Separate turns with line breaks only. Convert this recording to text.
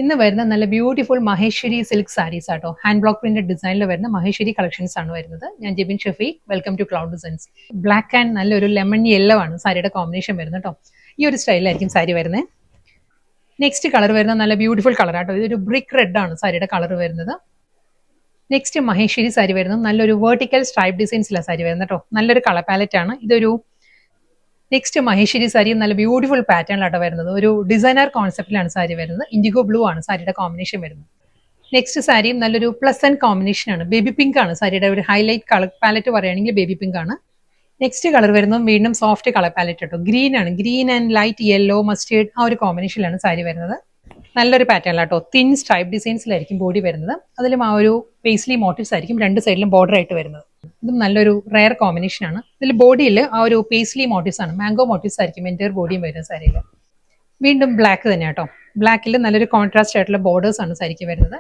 ഇന്ന് വരുന്ന നല്ല ബ്യൂട്ടിഫുൾ മഹേശ്വരി സിൽക്ക് സാരീസ് ആട്ടോ. ഹാൻഡ് ബ്ലോക്ക് പ്രിന്റഡ് ഡിസൈനിൽ വരുന്ന മഹേശ്വരി കളക്ഷൻസ് ആണ് വരുന്നത്. ഞാൻ Jebin Shafeeq, welcome to cloud designs. Black and നല്ലൊരു ലെമൺ യെല്ലോ ആണ് സാരിയുടെ കോമ്പിനേഷൻ വരുന്നത് കേട്ടോ. ഈ ഒരു സ്റ്റൈലിലായിരിക്കും സാരി വരുന്നത്. നെക്സ്റ്റ് കളർ വരുന്ന നല്ല ബ്യൂട്ടിഫുൾ കളർ ആട്ടോ. ഇതൊരു ബ്രിക്ക് റെഡ് ആണ് സാരിയുടെ കളർ വരുന്നത്. നെക്സ്റ്റ് മഹേശ്വരി സാരി വരുന്നത് നല്ലൊരു വെർട്ടിക്കൽ സ്ട്രൈപ്പ് ഡിസൈൻസിലാണ് സാരി വരുന്നത് കേട്ടോ. നല്ലൊരു കളർ പാലറ്റ് ആണ്. ഇതൊരു നെക്സ്റ്റ് മഹേശ്വരി സാരി നല്ല ബ്യൂട്ടിഫുൾ പാറ്റേണിലാട്ടോ വരുന്നത്. ഒരു ഡിസൈനർ കോൺസെപ്റ്റിലാണ് സാരി വരുന്നത്. ഇൻഡിഗോ ബ്ലൂ ആണ് സാരിയുടെ കോമ്പിനേഷൻ വരുന്നത്. നെക്സ്റ്റ് സാരിയും നല്ലൊരു പ്ലസന്റ് കോമ്പിനേഷൻ ആണ്. ബേബി പിങ്ക് ആണ് സാരിയുടെ ഒരു ഹൈലൈറ്റ് കളർ പാലറ്റ് പറയുകയാണെങ്കിൽ ബേബി പിങ്ക് ആണ്. നെക്സ്റ്റ് കളർ വരുന്നത് വീണ്ടും സോഫ്റ്റ് കളർ പാലറ്റ് കേട്ടോ. ഗ്രീൻ ആണ്. Green and light yellow mustard ആ ഒരു കോമ്പിനേഷനിലാണ് സാരി വരുന്നത്. നല്ലൊരു പാറ്റേണിലാട്ടോ. തിൻ സ്ട്രൈപ്പ് ഡിസൈൻസിലായിരിക്കും ബോഡി വരുന്നത്. അതിലും ആ ഒരു പേസ്ലി മോട്ടീവ്സ് ആയിരിക്കും രണ്ട് സൈഡിലും ബോർഡർ ആയിട്ട് വരുന്നത്. ഇതും നല്ലൊരു റയർ കോമ്പിനേഷൻ ആണ്. ഇതിൽ ബോഡിയിൽ ആ ഒരു പേസ്ലി മോട്ടീവ്സ് ആണ്, മാംഗോ മോട്ടീവ്സ് ആയിരിക്കും എൻ്റയർ ബോഡിയും വരുന്ന സാരിയിൽ. വീണ്ടും ബ്ലാക്ക് തന്നെ കേട്ടോ. ബ്ലാക്കിൽ നല്ലൊരു കോൺട്രാസ്റ്റ് ആയിട്ടുള്ള ബോർഡേഴ്സ് ആണ് സാരിക്ക് വരുന്നത്.